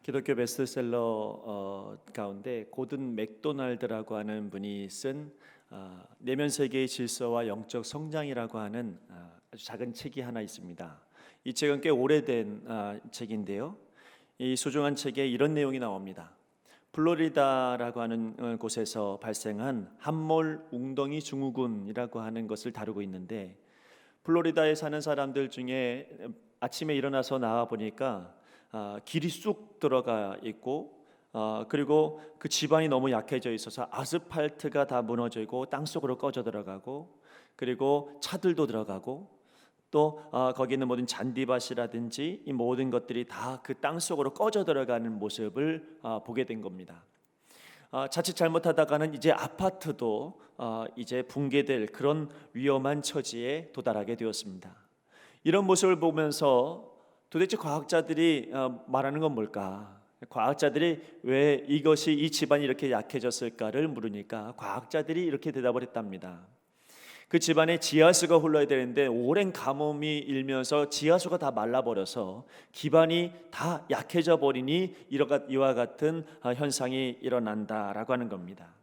기독교 베스트셀러 가운데 고든 맥도날드라고 하는 분이 쓴 내면 세계의 질서와 영적 성장이라고 하는 아주 작은 책이 하나 있습니다. 이 책은 꽤 오래된 책인데요. 이 소중한 책에 이런 내용이 나옵니다. 플로리다라고 하는 곳에서 발생한 함몰 웅덩이 증후군이라고 하는 것을 다루고 있는데, 플로리다에 사는 사람들 중에 아침에 일어나서 나와 보니까 길이 쑥 들어가 있고, 그리고 그 집안이 너무 약해져 있어서 아스팔트가 다 무너지고 땅속으로 꺼져 들어가고, 그리고 차들도 들어가고, 또 거기 있는 모든 잔디밭이라든지 이 모든 것들이 다 그 땅속으로 꺼져 들어가는 모습을 보게 된 겁니다. 자칫 잘못하다가는 이제 아파트도 이제 붕괴될 그런 위험한 처지에 도달하게 되었습니다. 이런 모습을 보면서 도대체 과학자들이 말하는 건 뭘까? 과학자들이 왜 이것이 이 집안이 이렇게 약해졌을까를 물으니까 과학자들이 이렇게 대답을 했답니다. 그 집안에 지하수가 흘러야 되는데 오랜 가뭄이 일면서 지하수가 다 말라버려서 기반이 다 약해져 버리니 이와 같은 현상이 일어난다라고 하는 겁니다.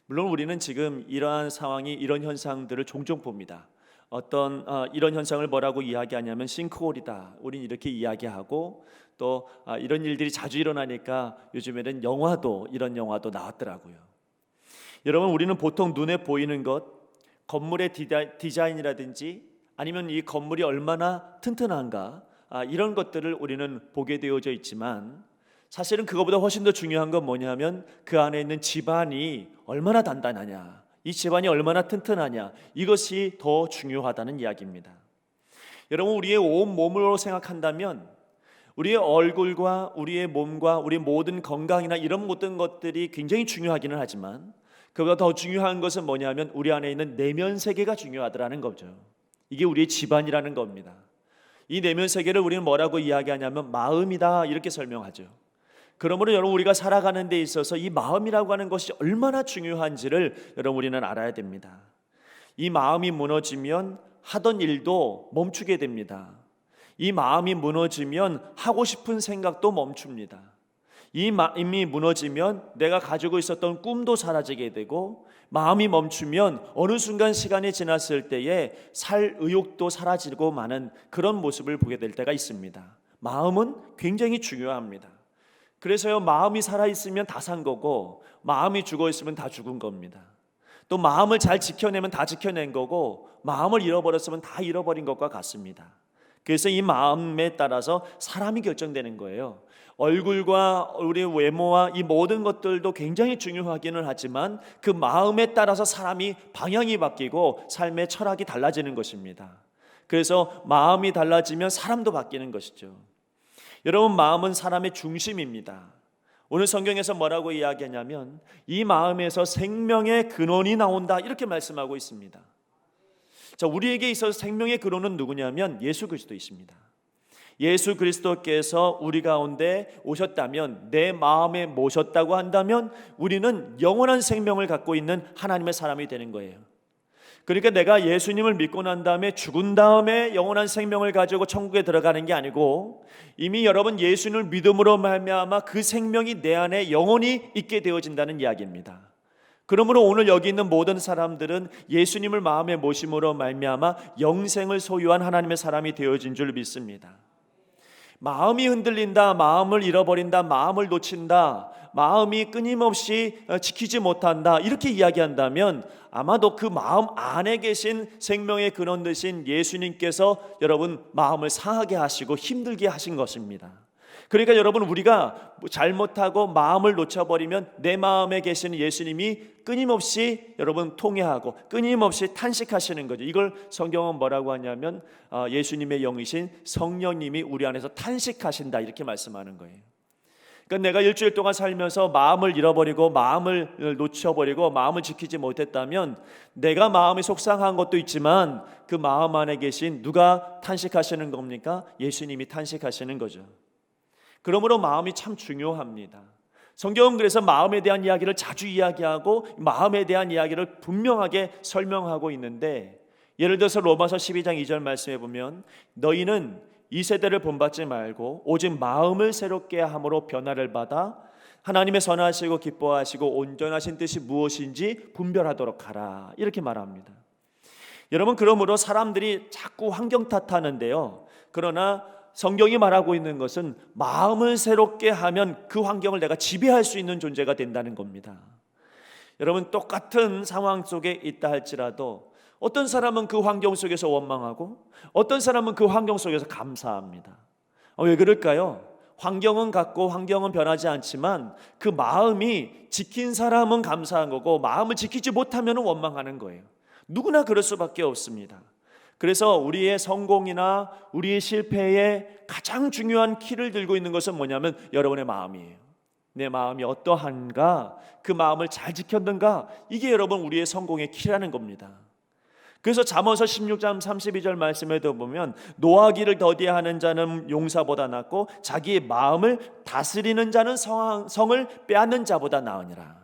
물론 우리는 지금 이러한 상황이, 이런 현상들을 종종 봅니다. 이런 현상을 뭐라고 이야기하냐면 싱크홀이다, 우린 이렇게 이야기하고, 또 이런 일들이 자주 일어나니까 요즘에는 이런 영화도 나왔더라고요. 여러분, 우리는 보통 눈에 보이는 것, 건물의 디자인이라든지 아니면 이 건물이 얼마나 튼튼한가, 이런 것들을 우리는 보게 되어져 있지만, 사실은 그것보다 훨씬 더 중요한 건 뭐냐면 그 안에 있는 집안이 얼마나 단단하냐, 이 집안이 얼마나 튼튼하냐, 이것이 더 중요하다는 이야기입니다. 여러분, 우리의 온 몸으로 생각한다면 우리의 얼굴과 우리의 몸과 우리의 모든 건강이나 이런 모든 것들이 굉장히 중요하기는 하지만, 그보다 더 중요한 것은 뭐냐면 우리 안에 있는 내면 세계가 중요하더라는 거죠. 이게 우리의 집안이라는 겁니다. 이 내면 세계를 우리는 뭐라고 이야기하냐면 마음이다, 이렇게 설명하죠. 그러므로 여러분, 우리가 살아가는 데 있어서 이 마음이라고 하는 것이 얼마나 중요한지를 여러분 우리는 알아야 됩니다. 이 마음이 무너지면 하던 일도 멈추게 됩니다. 이 마음이 무너지면 하고 싶은 생각도 멈춥니다. 이 마음이 무너지면 내가 가지고 있었던 꿈도 사라지게 되고, 마음이 멈추면 어느 순간 시간이 지났을 때에 살 의욕도 사라지고 마는 그런 모습을 보게 될 때가 있습니다. 마음은 굉장히 중요합니다. 그래서요, 마음이 살아있으면 다 산 거고 마음이 죽어있으면 다 죽은 겁니다. 또 마음을 잘 지켜내면 다 지켜낸 거고 마음을 잃어버렸으면 다 잃어버린 것과 같습니다. 그래서 이 마음에 따라서 사람이 결정되는 거예요. 얼굴과 우리 외모와 이 모든 것들도 굉장히 중요하기는 하지만 그 마음에 따라서 사람이 방향이 바뀌고 삶의 철학이 달라지는 것입니다. 그래서 마음이 달라지면 사람도 바뀌는 것이죠. 여러분, 마음은 사람의 중심입니다. 오늘 성경에서 뭐라고 이야기하냐면 이 마음에서 생명의 근원이 나온다, 이렇게 말씀하고 있습니다. 자, 우리에게 있어서 생명의 근원은 누구냐면 예수 그리스도이십니다. 예수 그리스도께서 우리 가운데 오셨다면, 내 마음에 모셨다고 한다면 우리는 영원한 생명을 갖고 있는 하나님의 사람이 되는 거예요. 그러니까 내가 예수님을 믿고 난 다음에 죽은 다음에 영원한 생명을 가지고 천국에 들어가는 게 아니고, 이미 여러분 예수님을 믿음으로 말미암아 그 생명이 내 안에 영원히 있게 되어진다는 이야기입니다. 그러므로 오늘 여기 있는 모든 사람들은 예수님을 마음에 모심으로 말미암아 영생을 소유한 하나님의 사람이 되어진 줄 믿습니다. 마음이 흔들린다, 마음을 잃어버린다, 마음을 놓친다, 마음이 끊임없이 지키지 못한다, 이렇게 이야기한다면 아마도 그 마음 안에 계신 생명의 근원 되신 예수님께서 여러분 마음을 상하게 하시고 힘들게 하신 것입니다. 그러니까 여러분, 우리가 잘못하고 마음을 놓쳐버리면 내 마음에 계시는 예수님이 끊임없이 여러분 통회하고 끊임없이 탄식하시는 거죠. 이걸 성경은 뭐라고 하냐면 예수님의 영이신 성령님이 우리 안에서 탄식하신다, 이렇게 말씀하는 거예요. 그러니까 내가 일주일 동안 살면서 마음을 잃어버리고 마음을 놓쳐버리고 마음을 지키지 못했다면 내가 마음이 속상한 것도 있지만 그 마음 안에 계신 누가 탄식하시는 겁니까? 예수님이 탄식하시는 거죠. 그러므로 마음이 참 중요합니다. 성경은 그래서 마음에 대한 이야기를 자주 이야기하고 마음에 대한 이야기를 분명하게 설명하고 있는데, 예를 들어서 로마서 12장 2절 말씀해 보면 너희는 이 세대를 본받지 말고 오직 마음을 새롭게 함으로 변화를 받아 하나님의 선하시고 기뻐하시고 온전하신 뜻이 무엇인지 분별하도록 하라, 이렇게 말합니다. 여러분, 그러므로 사람들이 자꾸 환경 탓하는데요, 그러나 성경이 말하고 있는 것은 마음을 새롭게 하면 그 환경을 내가 지배할 수 있는 존재가 된다는 겁니다. 여러분, 똑같은 상황 속에 있다 할지라도 어떤 사람은 그 환경 속에서 원망하고 어떤 사람은 그 환경 속에서 감사합니다. 왜 그럴까요? 환경은 같고 환경은 변하지 않지만 그 마음이 지킨 사람은 감사한 거고 마음을 지키지 못하면 원망하는 거예요. 누구나 그럴 수밖에 없습니다. 그래서 우리의 성공이나 우리의 실패에 가장 중요한 키를 들고 있는 것은 뭐냐면 여러분의 마음이에요. 내 마음이 어떠한가, 그 마음을 잘 지켰는가, 이게 여러분 우리의 성공의 키라는 겁니다. 그래서 잠언서 16장 32절 말씀에도 보면 노하기를 더디하는 자는 용사보다 낫고 자기의 마음을 다스리는 자는 성을 빼앗는 자보다 나으니라.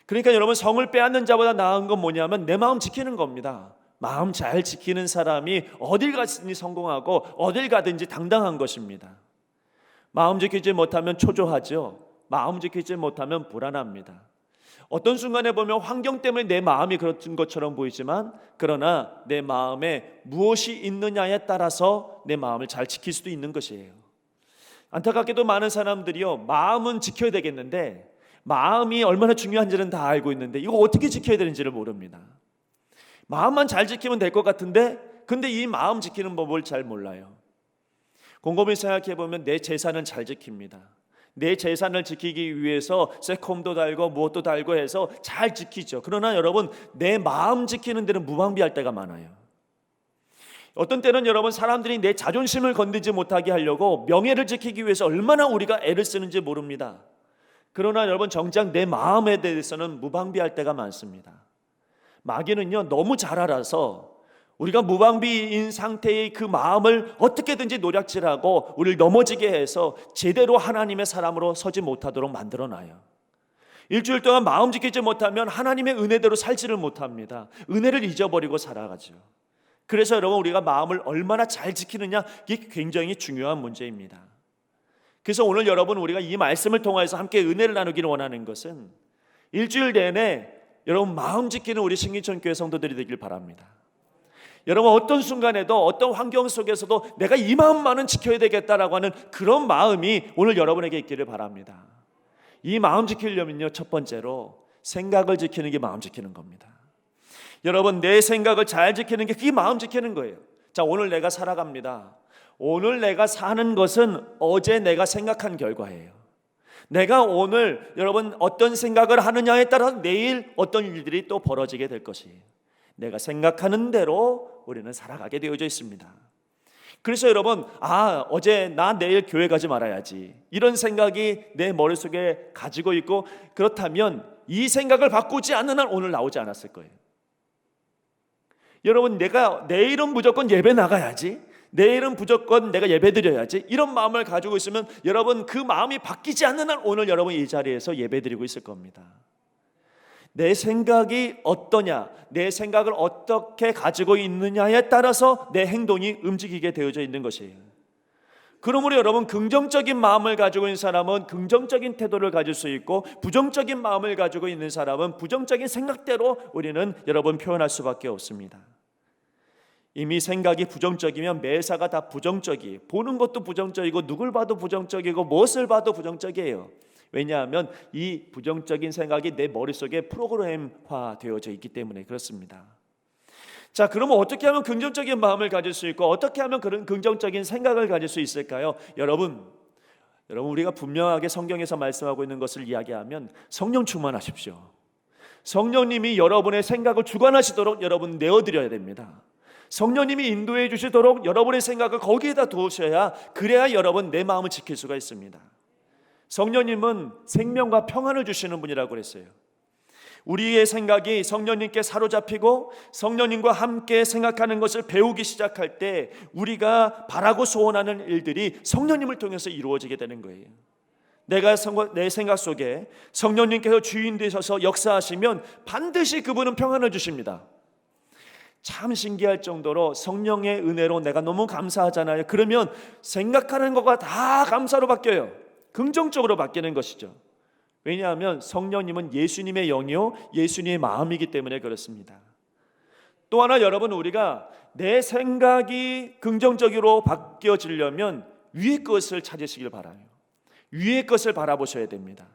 그러니까 여러분, 성을 빼앗는 자보다 나은 건 뭐냐면 내 마음 지키는 겁니다. 마음 잘 지키는 사람이 어딜 가든지 성공하고 어딜 가든지 당당한 것입니다. 마음 지키지 못하면 초조하죠. 마음 지키지 못하면 불안합니다. 어떤 순간에 보면 환경 때문에 내 마음이 그런 것처럼 보이지만 그러나 내 마음에 무엇이 있느냐에 따라서 내 마음을 잘 지킬 수도 있는 것이에요. 안타깝게도 많은 사람들이요, 마음은 지켜야 되겠는데 마음이 얼마나 중요한지는 다 알고 있는데 이거 어떻게 지켜야 되는지를 모릅니다. 마음만 잘 지키면 될 것 같은데 근데 이 마음 지키는 법을 잘 몰라요. 곰곰이 생각해 보면 내 재산은 잘 지킵니다. 내 재산을 지키기 위해서 세콤도 달고 무엇도 달고 해서 잘 지키죠. 그러나 여러분, 내 마음 지키는 데는 무방비할 때가 많아요. 어떤 때는 여러분, 사람들이 내 자존심을 건드리지 못하게 하려고 명예를 지키기 위해서 얼마나 우리가 애를 쓰는지 모릅니다. 그러나 여러분, 정작 내 마음에 대해서는 무방비할 때가 많습니다. 마귀는요, 너무 잘 알아서 우리가 무방비인 상태의 그 마음을 어떻게든지 노략질하고 우리를 넘어지게 해서 제대로 하나님의 사람으로 서지 못하도록 만들어놔요. 일주일 동안 마음 지키지 못하면 하나님의 은혜대로 살지를 못합니다. 은혜를 잊어버리고 살아가죠. 그래서 여러분, 우리가 마음을 얼마나 잘 지키느냐, 이게 굉장히 중요한 문제입니다. 그래서 오늘 여러분, 우리가 이 말씀을 통해서 함께 은혜를 나누기를 원하는 것은 일주일 내내 여러분 마음 지키는 우리 신기천 교회 성도들이 되길 바랍니다. 여러분, 어떤 순간에도 어떤 환경 속에서도 내가 이 마음만은 지켜야 되겠다라고 하는 그런 마음이 오늘 여러분에게 있기를 바랍니다. 이 마음 지키려면요, 첫 번째로 생각을 지키는 게 마음 지키는 겁니다. 여러분, 내 생각을 잘 지키는 게 그게 마음 지키는 거예요. 자, 오늘 내가 살아갑니다. 오늘 내가 사는 것은 어제 내가 생각한 결과예요. 내가 오늘 여러분 어떤 생각을 하느냐에 따라 내일 어떤 일들이 또 벌어지게 될 것이에요. 내가 생각하는 대로 우리는 살아가게 되어져 있습니다. 그래서 여러분, 어제 나 내일 교회 가지 말아야지, 이런 생각이 내 머릿속에 가지고 있고, 그렇다면 이 생각을 바꾸지 않는 한 오늘 나오지 않았을 거예요. 여러분, 내가 내일은 무조건 예배 나가야지, 내일은 무조건 내가 예배 드려야지, 이런 마음을 가지고 있으면 여러분, 그 마음이 바뀌지 않는 한 오늘 여러분 이 자리에서 예배 드리고 있을 겁니다. 내 생각이 어떠냐, 내 생각을 어떻게 가지고 있느냐에 따라서 내 행동이 움직이게 되어져 있는 것이에요. 그러므로 여러분, 긍정적인 마음을 가지고 있는 사람은 긍정적인 태도를 가질 수 있고, 부정적인 마음을 가지고 있는 사람은 부정적인 생각대로 우리는 여러분 표현할 수밖에 없습니다. 이미 생각이 부정적이면 매사가 다 부정적이에요. 보는 것도 부정적이고 누굴 봐도 부정적이고 무엇을 봐도 부정적이에요. 왜냐하면 이 부정적인 생각이 내 머릿속에 프로그램화 되어져 있기 때문에 그렇습니다. 자, 그러면 어떻게 하면 긍정적인 마음을 가질 수 있고 어떻게 하면 그런 긍정적인 생각을 가질 수 있을까요? 여러분 우리가 분명하게 성경에서 말씀하고 있는 것을 이야기하면 성령 충만하십시오. 성령님이 여러분의 생각을 주관하시도록 여러분 내어드려야 됩니다. 성령님이 인도해 주시도록 여러분의 생각을 거기에다 두셔야, 그래야 여러분 내 마음을 지킬 수가 있습니다. 성령님은 생명과 평안을 주시는 분이라고 그랬어요. 우리의 생각이 성령님께 사로잡히고 성령님과 함께 생각하는 것을 배우기 시작할 때 우리가 바라고 소원하는 일들이 성령님을 통해서 이루어지게 되는 거예요. 내 생각 속에 성령님께서 주인 되셔서 역사하시면 반드시 그분은 평안을 주십니다. 참 신기할 정도로 성령의 은혜로 내가 너무 감사하잖아요. 그러면 생각하는 것과 다 감사로 바뀌어요. 긍정적으로 바뀌는 것이죠. 왜냐하면 성령님은 예수님의 영이요 예수님의 마음이기 때문에 그렇습니다. 또 하나 여러분, 우리가 내 생각이 긍정적으로 바뀌어지려면 위의 것을 찾으시길 바라요. 위의 것을 바라보셔야 됩니다.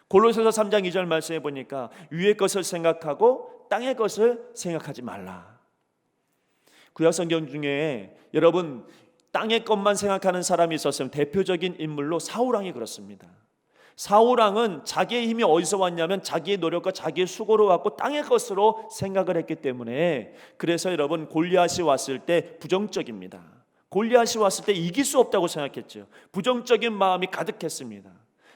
골로새서 3장 2절 말씀해 보니까 위의 것을 생각하고 땅의 것을 생각하지 말라. 구약성경 중에 여러분 땅의 것만 생각하는 사람이 있었으면 대표적인 인물로 사울왕이 그렇습니다. 사울왕은 자기의 힘이 어디서 왔냐면 자기의 노력과 자기의 수고로 왔고 땅의 것으로 생각을 했기 때문에, 그래서 여러분 골리앗이 왔을 때 부정적입니다. 골리앗이 왔을 때 이길 수 없다고 생각했죠. 부정적인 마음이 가득했습니다.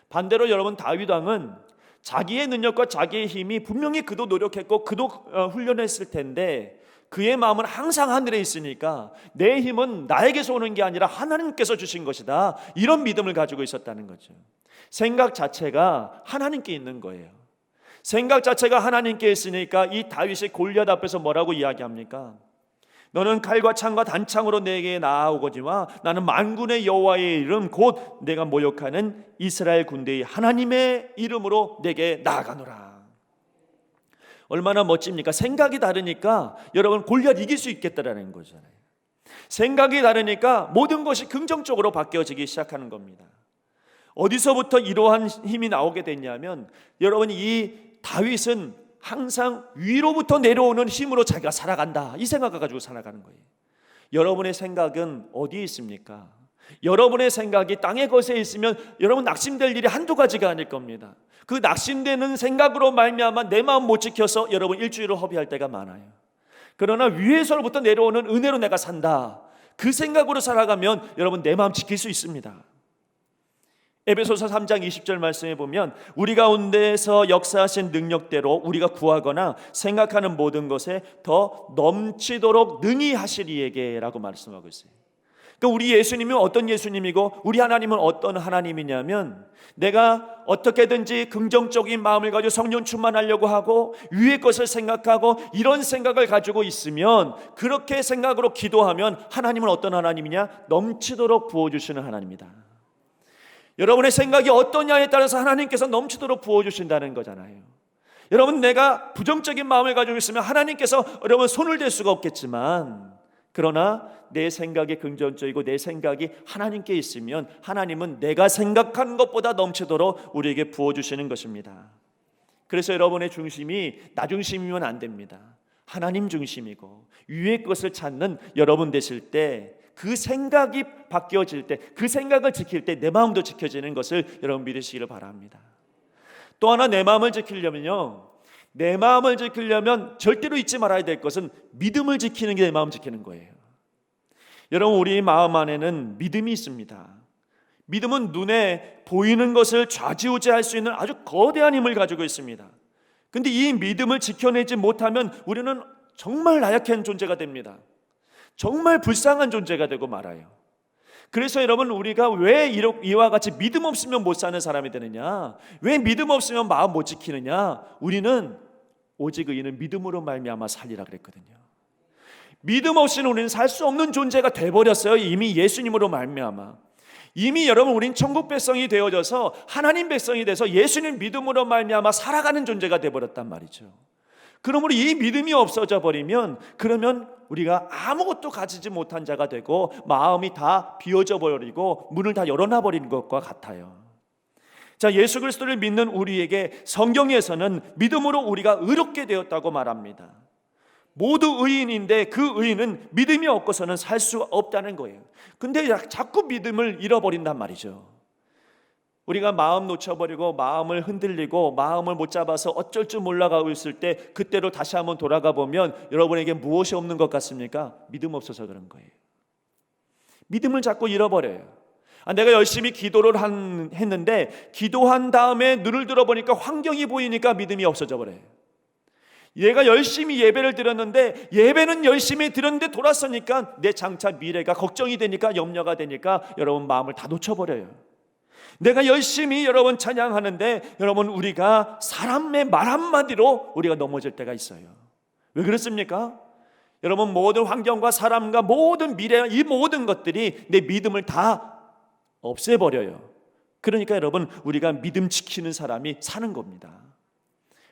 반대로 여러분 다윗 왕은 자기의 능력과 자기의 힘이 분명히 그도 노력했고 그도 훈련했을 텐데 그의 마음은 항상 하늘에 있으니까 내 힘은 나에게서 오는 게 아니라 하나님께서 주신 것이다, 이런 믿음을 가지고 있었다는 거죠. 생각 자체가 하나님께 있는 거예요. 생각 자체가 하나님께 있으니까 이 다윗이 골리앗 앞에서 뭐라고 이야기합니까? 너는 칼과 창과 단창으로 내게 나아오거니와 나는 만군의 여호와의 이름 곧 내가 모욕하는 이스라엘 군대의 하나님의 이름으로 내게 나아가노라. 얼마나 멋집니까? 생각이 다르니까 여러분 골리앗 이길 수 있겠다라는 거잖아요. 생각이 다르니까 모든 것이 긍정적으로 바뀌어지기 시작하는 겁니다. 어디서부터 이러한 힘이 나오게 됐냐면, 여러분 이 다윗은 항상 위로부터 내려오는 힘으로 자기가 살아간다, 이 생각을 가지고 살아가는 거예요. 여러분의 생각은 어디에 있습니까? 여러분의 생각이 땅의 것에 있으면 여러분 낙심될 일이 한두 가지가 아닐 겁니다. 그 낙심되는 생각으로 말미암아 내 마음 못 지켜서 여러분 일주일을 허비할 때가 많아요. 그러나 위에서부터 내려오는 은혜로 내가 산다, 그 생각으로 살아가면 여러분 내 마음 지킬 수 있습니다. 에베소서 3장 20절 말씀에 보면 우리 가운데서 역사하신 능력대로 우리가 구하거나 생각하는 모든 것에 더 넘치도록 능히 하시리에게 라고 말씀하고 있어요. 그러니까 우리 예수님은 어떤 예수님이고 우리 하나님은 어떤 하나님이냐면, 내가 어떻게든지 긍정적인 마음을 가지고 성령 충만하려고 하고 위의 것을 생각하고 이런 생각을 가지고 있으면, 그렇게 생각으로 기도하면 하나님은 어떤 하나님이냐? 넘치도록 부어주시는 하나님이다. 여러분의 생각이 어떠냐에 따라서 하나님께서 넘치도록 부어주신다는 거잖아요. 여러분 내가 부정적인 마음을 가지고 있으면 하나님께서 여러분 손을 댈 수가 없겠지만, 그러나 내 생각이 긍정적이고 내 생각이 하나님께 있으면 하나님은 내가 생각한 것보다 넘치도록 우리에게 부어주시는 것입니다. 그래서 여러분의 중심이 나 중심이면 안 됩니다. 하나님 중심이고 위의 것을 찾는 여러분 되실 때, 그 생각이 바뀌어질 때, 그 생각을 지킬 때 내 마음도 지켜지는 것을 여러분 믿으시기를 바랍니다. 또 하나 내 마음을 지키려면요, 내 마음을 지키려면 절대로 잊지 말아야 될 것은 믿음을 지키는 게 내 마음 지키는 거예요. 여러분 우리 마음 안에는 믿음이 있습니다. 믿음은 눈에 보이는 것을 좌지우지할 수 있는 아주 거대한 힘을 가지고 있습니다. 근데 이 믿음을 지켜내지 못하면 우리는 정말 나약한 존재가 됩니다. 정말 불쌍한 존재가 되고 말아요. 그래서 여러분 우리가 왜 이와 같이 믿음 없으면 못 사는 사람이 되느냐, 왜 믿음 없으면 마음 못 지키느냐, 우리는 오직 의인은 믿음으로 말미암아 살리라 그랬거든요. 믿음 없이는 우리는 살 수 없는 존재가 돼버렸어요. 이미 예수님으로 말미암아. 이미 여러분 우린 천국 백성이 되어져서 하나님 백성이 돼서 예수님 믿음으로 말미암아 살아가는 존재가 돼버렸단 말이죠. 그러므로 이 믿음이 없어져 버리면, 그러면 우리가 아무것도 가지지 못한 자가 되고 마음이 다 비어져 버리고 문을 다 열어놔 버린 것과 같아요. 자, 예수 그리스도를 믿는 우리에게 성경에서는 믿음으로 우리가 의롭게 되었다고 말합니다. 모두 의인인데 그 의인은 믿음이 없고서는 살 수 없다는 거예요. 근데 자꾸 믿음을 잃어버린단 말이죠. 우리가 마음 놓쳐버리고 마음을 흔들리고 마음을 못 잡아서 어쩔 줄 몰라가고 있을 때, 그때로 다시 한번 돌아가 보면 여러분에게 무엇이 없는 것 같습니까? 믿음 없어서 그런 거예요. 믿음을 자꾸 잃어버려요. 내가 열심히 기도를 했는데 기도한 다음에 눈을 들어보니까 환경이 보이니까 믿음이 없어져 버려요. 얘가 열심히 예배를 드렸는데 예배는 열심히 드렸는데 돌아서니까 내 장차 미래가 걱정이 되니까, 염려가 되니까 여러분 마음을 다 놓쳐버려요. 내가 열심히 여러분 찬양하는데 여러분 우리가 사람의 말 한마디로 우리가 넘어질 때가 있어요. 왜 그렇습니까? 여러분, 모든 환경과 사람과 모든 미래, 이 모든 것들이 내 믿음을 다 없애버려요. 그러니까 여러분, 우리가 믿음 지키는 사람이 사는 겁니다.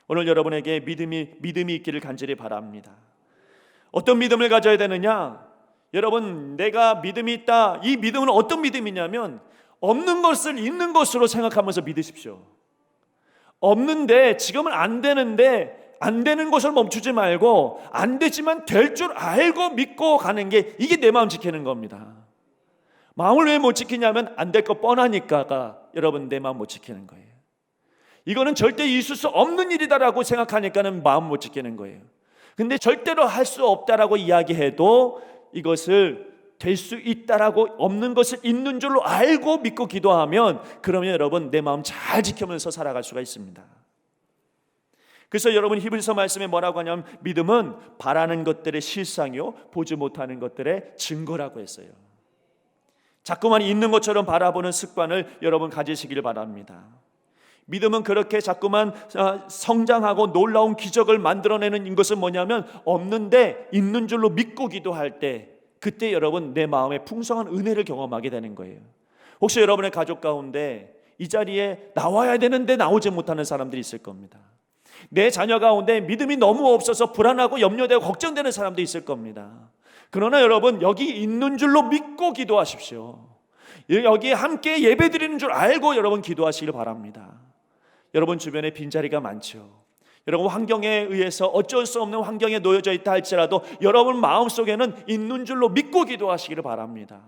오늘 여러분에게 믿음이 있기를 간절히 바랍니다. 어떤 믿음을 가져야 되느냐? 여러분, 내가 믿음이 있다. 이 믿음은 어떤 믿음이냐면 없는 것을 있는 것으로 생각하면서 믿으십시오. 없는데, 지금은 안 되는데, 안 되는 것을 멈추지 말고 안 되지만 될 줄 알고 믿고 가는 게, 이게 내 마음 지키는 겁니다. 마음을 왜 못 지키냐면 안 될 거 뻔하니까가 여러분, 내 마음 못 지키는 거예요. 이거는 절대 있을 수 없는 일이다라고 생각하니까는 마음 못 지키는 거예요. 근데 절대로 할 수 없다라고 이야기해도 이것을 될 수 있다라고, 없는 것을 있는 줄로 알고 믿고 기도하면, 그러면 여러분 내 마음 잘 지키면서 살아갈 수가 있습니다. 그래서 여러분, 히브리서 말씀에 뭐라고 하냐면 믿음은 바라는 것들의 실상이요 보지 못하는 것들의 증거라고 했어요. 자꾸만 있는 것처럼 바라보는 습관을 여러분 가지시길 바랍니다. 믿음은 그렇게 자꾸만 성장하고 놀라운 기적을 만들어내는 것은 뭐냐면, 없는데 있는 줄로 믿고 기도할 때, 그때 여러분 내 마음에 풍성한 은혜를 경험하게 되는 거예요. 혹시 여러분의 가족 가운데 이 자리에 나와야 되는데 나오지 못하는 사람들이 있을 겁니다. 내 자녀 가운데 믿음이 너무 없어서 불안하고 염려되고 걱정되는 사람도 있을 겁니다. 그러나 여러분, 여기 있는 줄로 믿고 기도하십시오. 여기 함께 예배드리는 줄 알고 여러분 기도하시길 바랍니다. 여러분 주변에 빈자리가 많죠. 여러분, 환경에 의해서 어쩔 수 없는 환경에 놓여져 있다 할지라도 여러분 마음속에는 있는 줄로 믿고 기도하시기를 바랍니다.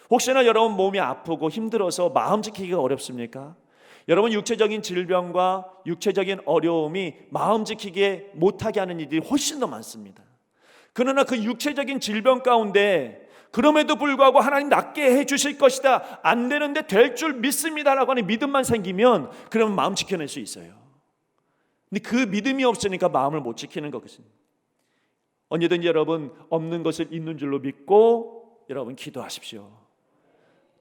혹시나 여러분 몸이 아프고 힘들어서 마음 지키기가 어렵습니까? 여러분, 육체적인 질병과 육체적인 어려움이 마음 지키게 못하게 하는 일이 훨씬 더 많습니다. 그러나 그 육체적인 질병 가운데 그럼에도 불구하고 하나님 낫게 해주실 것이다, 안 되는데 될 줄 믿습니다라고 하는 믿음만 생기면 그러면 마음 지켜낼 수 있어요. 근데 그 믿음이 없으니까 마음을 못 지키는 것입니다. 언제든지 여러분, 없는 것을 있는 줄로 믿고 여러분 기도하십시오.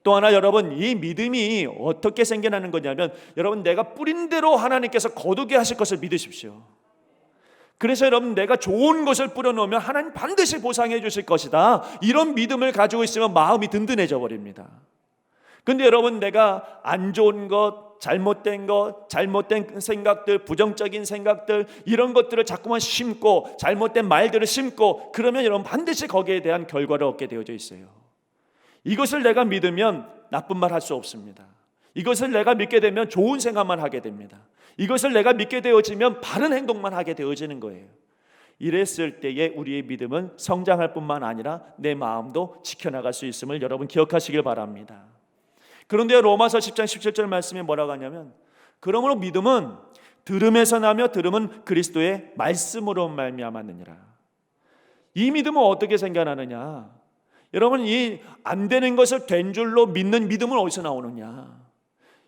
또 하나, 여러분, 이 믿음이 어떻게 생겨나는 거냐면, 여러분 내가 뿌린 대로 하나님께서 거두게 하실 것을 믿으십시오. 그래서 여러분, 내가 좋은 것을 뿌려놓으면 하나님 반드시 보상해 주실 것이다, 이런 믿음을 가지고 있으면 마음이 든든해져 버립니다. 근데 여러분, 내가 안 좋은 것, 잘못된 것, 잘못된 생각들, 부정적인 생각들, 이런 것들을 자꾸만 심고 잘못된 말들을 심고, 그러면 여러분 반드시 거기에 대한 결과를 얻게 되어져 있어요. 이것을 내가 믿으면 나쁜 말 할 수 없습니다. 이것을 내가 믿게 되면 좋은 생각만 하게 됩니다. 이것을 내가 믿게 되어지면 바른 행동만 하게 되어지는 거예요. 이랬을 때에 우리의 믿음은 성장할 뿐만 아니라 내 마음도 지켜나갈 수 있음을 여러분 기억하시길 바랍니다. 그런데 로마서 10장 17절 말씀에 뭐라고 하냐면, 그러므로 믿음은 들음에서 나며 들음은 그리스도의 말씀으로 말미암았느니라. 이 믿음은 어떻게 생겨나느냐? 여러분, 이 안 되는 것을 된 줄로 믿는 믿음은 어디서 나오느냐?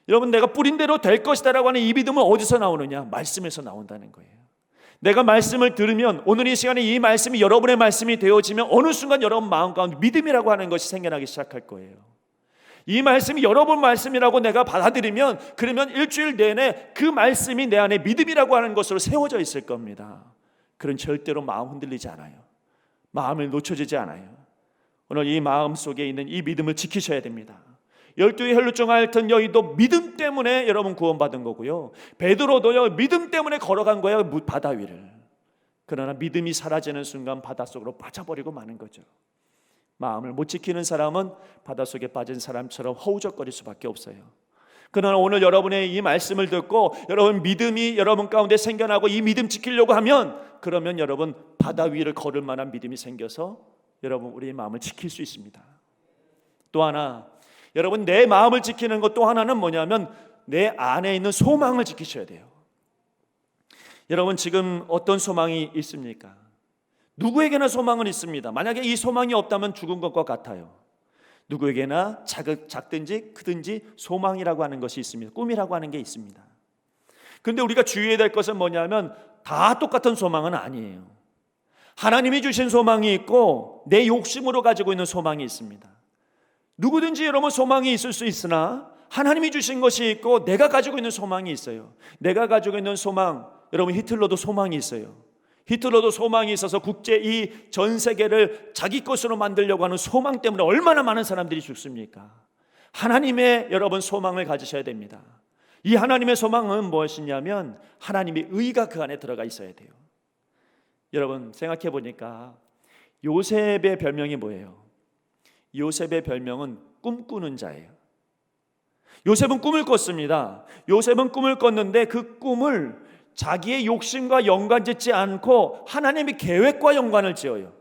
여러분, 내가 뿌린 대로 될 것이다라고 하는 이 믿음은 어디서 나오느냐? 말씀에서 나온다는 거예요. 내가 말씀을 들으면, 오늘 이 시간에 이 말씀이 여러분의 말씀이 되어지면 어느 순간 여러분 마음 가운데 믿음이라고 하는 것이 생겨나기 시작할 거예요. 이 말씀이 여러분 말씀이라고 내가 받아들이면, 그러면 일주일 내내 그 말씀이 내 안에 믿음이라고 하는 것으로 세워져 있을 겁니다. 그런 절대로 마음 흔들리지 않아요. 마음을 놓쳐지지 않아요. 오늘 이 마음 속에 있는 이 믿음을 지키셔야 됩니다. 12의 혈루 중 앓던 여인도 믿음 때문에 여러분 구원받은 거고요, 베드로도요 믿음 때문에 걸어간 거예요, 바다 위를. 그러나 믿음이 사라지는 순간 바닷속으로 빠져버리고 마는 거죠. 마음을 못 지키는 사람은 바닷속에 빠진 사람처럼 허우적거릴 수밖에 없어요. 그러나 오늘 여러분의 이 말씀을 듣고 여러분 믿음이 여러분 가운데 생겨나고 이 믿음 지키려고 하면, 그러면 여러분 바다 위를 걸을 만한 믿음이 생겨서 여러분 우리의 마음을 지킬 수 있습니다. 또 하나, 여러분 내 마음을 지키는 것 또 하나는 뭐냐면, 내 안에 있는 소망을 지키셔야 돼요. 여러분 지금 어떤 소망이 있습니까? 누구에게나 소망은 있습니다. 만약에 이 소망이 없다면 죽은 것과 같아요. 누구에게나 작든지 크든지 소망이라고 하는 것이 있습니다. 꿈이라고 하는 게 있습니다. 그런데 우리가 주의해야 될 것은 뭐냐면, 다 똑같은 소망은 아니에요. 하나님이 주신 소망이 있고 내 욕심으로 가지고 있는 소망이 있습니다. 누구든지 여러분 소망이 있을 수 있으나 하나님이 주신 것이 있고 내가 가지고 있는 소망이 있어요. 내가 가지고 있는 소망, 여러분 히틀러도 소망이 있어요. 히틀러도 소망이 있어서 국제 이 전 세계를 자기 것으로 만들려고 하는 소망 때문에 얼마나 많은 사람들이 죽습니까? 하나님의 여러분 소망을 가지셔야 됩니다. 이 하나님의 소망은 무엇이냐면 하나님의 의가 그 안에 들어가 있어야 돼요. 여러분 생각해 보니까 요셉의 별명이 뭐예요? 요셉의 별명은 꿈꾸는 자예요. 요셉은 꿈을 꿨습니다. 요셉은 꿈을 꿨는데 그 꿈을 자기의 욕심과 연관짓지 않고 하나님의 계획과 연관을 지어요.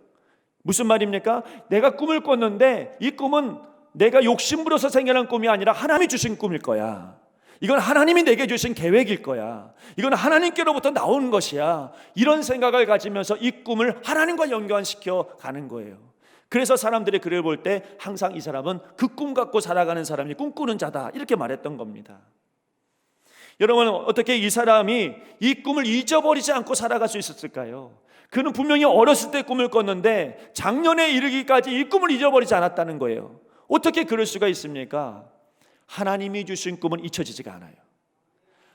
무슨 말입니까? 내가 꿈을 꿨는데 이 꿈은 내가 욕심 부려서 생겨난 꿈이 아니라 하나님이 주신 꿈일 거야. 이건 하나님이 내게 주신 계획일 거야. 이건 하나님께로부터 나온 것이야. 이런 생각을 가지면서 이 꿈을 하나님과 연관시켜 가는 거예요. 그래서 사람들이 그를 볼 때 항상 이 사람은 그 꿈 갖고 살아가는 사람이 꿈꾸는 자다 이렇게 말했던 겁니다. 여러분 어떻게 이 사람이 이 꿈을 잊어버리지 않고 살아갈 수 있었을까요? 그는 분명히 어렸을 때 꿈을 꿨는데 작년에 이르기까지 이 꿈을 잊어버리지 않았다는 거예요. 어떻게 그럴 수가 있습니까? 하나님이 주신 꿈은 잊혀지지가 않아요.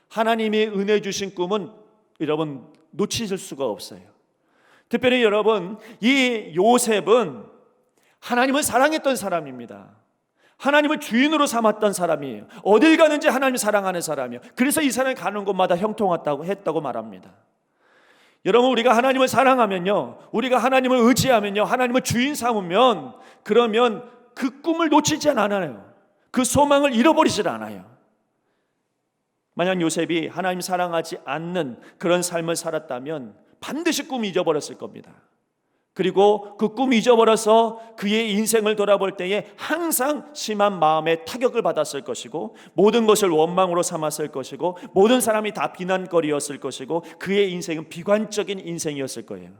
하나님이 은혜 주신 꿈은 여러분 놓치실 수가 없어요. 특별히 여러분 이 요셉은 하나님을 사랑했던 사람입니다. 하나님을 주인으로 삼았던 사람이에요. 어딜 가는지 하나님을 사랑하는 사람이에요. 그래서 이 사람이 가는 곳마다 형통했다고 했다고 말합니다. 여러분 우리가 하나님을 사랑하면요, 우리가 하나님을 의지하면요, 하나님을 주인 삼으면 그러면 그 꿈을 놓치지 않아요. 그 소망을 잃어버리질 않아요. 만약 요셉이 하나님 사랑하지 않는 그런 삶을 살았다면 반드시 꿈 잊어버렸을 겁니다. 그리고 그 꿈 잊어버려서 그의 인생을 돌아볼 때에 항상 심한 마음의 타격을 받았을 것이고 모든 것을 원망으로 삼았을 것이고 모든 사람이 다 비난거리였을 것이고 그의 인생은 비관적인 인생이었을 거예요.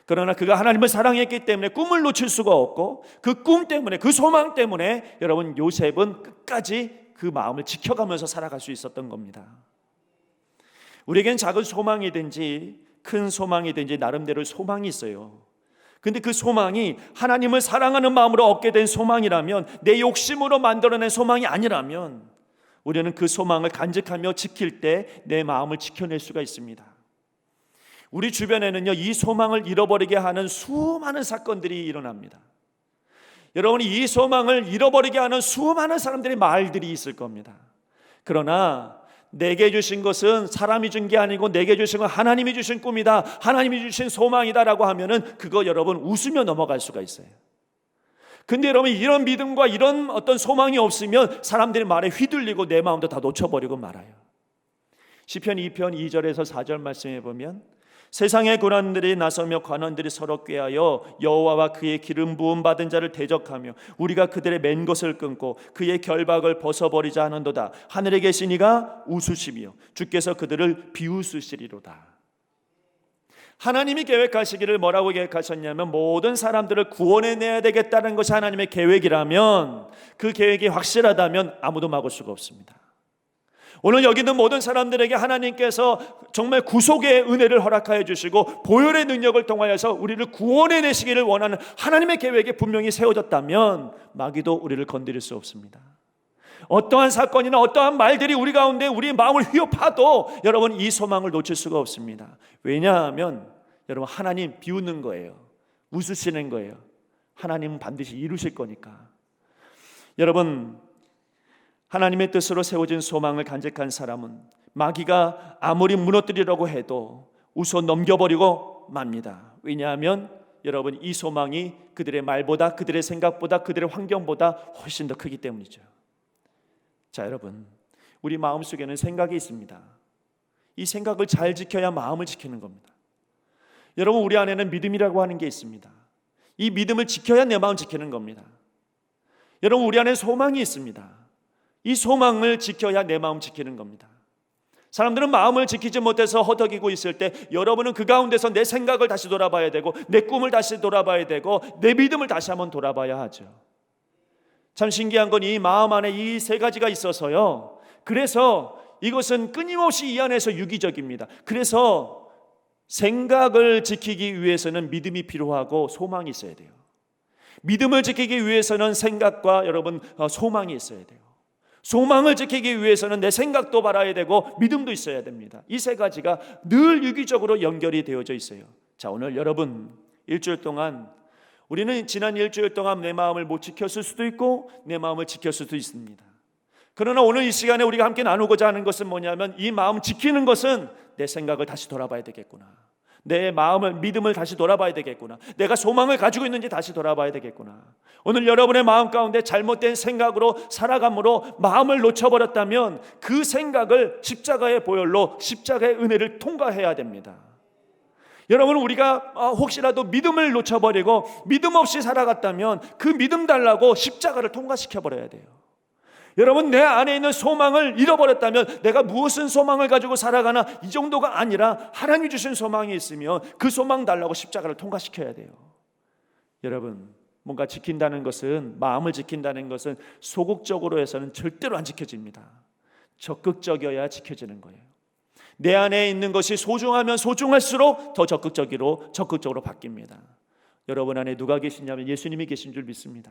그러나 그가 하나님을 사랑했기 때문에 꿈을 놓칠 수가 없고 그 꿈 때문에 그 소망 때문에 여러분 요셉은 끝까지 그 마음을 지켜가면서 살아갈 수 있었던 겁니다. 우리에겐 작은 소망이든지 큰 소망이든지 나름대로 소망이 있어요. 근데 그 소망이 하나님을 사랑하는 마음으로 얻게 된 소망이라면 내 욕심으로 만들어낸 소망이 아니라면 우리는 그 소망을 간직하며 지킬 때 내 마음을 지켜낼 수가 있습니다. 우리 주변에는요 이 소망을 잃어버리게 하는 수많은 사건들이 일어납니다. 여러분이 이 소망을 잃어버리게 하는 수많은 사람들의 말들이 있을 겁니다. 그러나 내게 주신 것은 사람이 준 게 아니고 내게 주신 건 하나님이 주신 꿈이다, 하나님이 주신 소망이다라고 하면은 그거 여러분 웃으며 넘어갈 수가 있어요. 근데 여러분 이런 믿음과 이런 어떤 소망이 없으면 사람들의 말에 휘둘리고 내 마음도 다 놓쳐버리고 말아요. 시편 2편 2절에서 4절 말씀해 보면 세상의 고난들이 나서며 관원들이 서로 꾀하여 여호와와 그의 기름 부음 받은 자를 대적하며 우리가 그들의 맨 것을 끊고 그의 결박을 벗어버리자 하는도다. 하늘에 계신 이가 웃으시며 주께서 그들을 비웃으시리로다. 하나님이 계획하시기를 뭐라고 계획하셨냐면 모든 사람들을 구원해내야 되겠다는 것이 하나님의 계획이라면 그 계획이 확실하다면 아무도 막을 수가 없습니다. 오늘 여기 있는 모든 사람들에게 하나님께서 정말 구속의 은혜를 허락하여 주시고 보혈의 능력을 통하여서 우리를 구원해 내시기를 원하는 하나님의 계획이 분명히 세워졌다면 마귀도 우리를 건드릴 수 없습니다. 어떠한 사건이나 어떠한 말들이 우리 가운데 우리의 마음을 휘어파도 여러분 이 소망을 놓칠 수가 없습니다. 왜냐하면 여러분 하나님 비웃는 거예요. 웃으시는 거예요. 하나님은 반드시 이루실 거니까. 여러분 하나님의 뜻으로 세워진 소망을 간직한 사람은 마귀가 아무리 무너뜨리려고 해도 웃어 넘겨버리고 맙니다. 왜냐하면 여러분 이 소망이 그들의 말보다 그들의 생각보다 그들의 환경보다 훨씬 더 크기 때문이죠. 자 여러분 우리 마음속에는 생각이 있습니다. 이 생각을 잘 지켜야 마음을 지키는 겁니다. 여러분 우리 안에는 믿음이라고 하는 게 있습니다. 이 믿음을 지켜야 내 마음 지키는 겁니다. 여러분 우리 안에 소망이 있습니다. 이 소망을 지켜야 내 마음 지키는 겁니다. 사람들은 마음을 지키지 못해서 허덕이고 있을 때 여러분은 그 가운데서 내 생각을 다시 돌아봐야 되고 내 꿈을 다시 돌아봐야 되고 내 믿음을 다시 한번 돌아봐야 하죠. 참 신기한 건 이 마음 안에 이 세 가지가 있어서요. 그래서 이것은 끊임없이 이 안에서 유기적입니다. 그래서 생각을 지키기 위해서는 믿음이 필요하고 소망이 있어야 돼요. 믿음을 지키기 위해서는 생각과 여러분 소망이 있어야 돼요. 소망을 지키기 위해서는 내 생각도 바라야 되고 믿음도 있어야 됩니다. 이 세 가지가 늘 유기적으로 연결이 되어져 있어요. 자, 오늘 여러분 일주일 동안 우리는 지난 일주일 동안 내 마음을 못 지켰을 수도 있고 내 마음을 지켰을 수도 있습니다. 그러나 오늘 이 시간에 우리가 함께 나누고자 하는 것은 뭐냐면, 이 마음 지키는 것은 내 생각을 다시 돌아봐야 되겠구나, 내 마음을, 믿음을 다시 돌아봐야 되겠구나, 내가 소망을 가지고 있는지 다시 돌아봐야 되겠구나. 오늘 여러분의 마음 가운데 잘못된 생각으로 살아감으로 마음을 놓쳐버렸다면 그 생각을 십자가의 보혈로 십자가의 은혜를 통과해야 됩니다. 여러분, 우리가 혹시라도 믿음을 놓쳐버리고 믿음 없이 살아갔다면 그 믿음 달라고 십자가를 통과시켜버려야 돼요. 여러분, 내 안에 있는 소망을 잃어버렸다면 내가 무슨 소망을 가지고 살아가나, 이 정도가 아니라 하나님이 주신 소망이 있으면 그 소망 달라고 십자가를 통과시켜야 돼요. 여러분, 뭔가 지킨다는 것은, 마음을 지킨다는 것은 소극적으로 해서는 절대로 안 지켜집니다. 적극적이어야 지켜지는 거예요. 내 안에 있는 것이 소중하면 소중할수록 더 적극적으로 바뀝니다. 여러분 안에 누가 계시냐면 예수님이 계신 줄 믿습니다.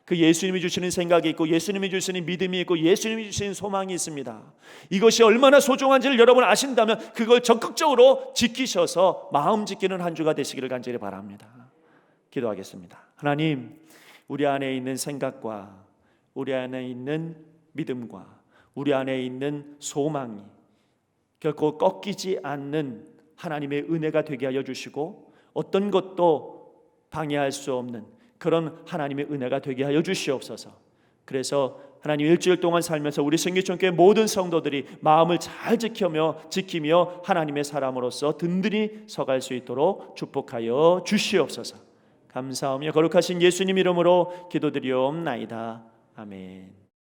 그 예수님이 주시는 생각이 있고 예수님이 주시는 믿음이 있고 예수님이 주시는 소망이 있습니다. 이것이 얼마나 소중한지를 여러분 아신다면 그걸 적극적으로 지키셔서 마음 지키는 한 주가 되시기를 간절히 바랍니다. 기도하겠습니다. 하나님, 우리 안에 있는 생각과 우리 안에 있는 믿음과 우리 안에 있는 소망이 결코 꺾이지 않는 하나님의 은혜가 되게 하여 주시고, 어떤 것도 방해할 수 없는 그런 하나님의 은혜가 되게 하여 주시옵소서. 그래서 하나님, 일주일 동안 살면서 우리 성기천교회 모든 성도들이 마음을 잘 지키며 하나님의 사람으로서 든든히 서갈 수 있도록 축복하여 주시옵소서. 감사하며 거룩하신 예수님 이름으로 기도드리옵나이다. 아멘.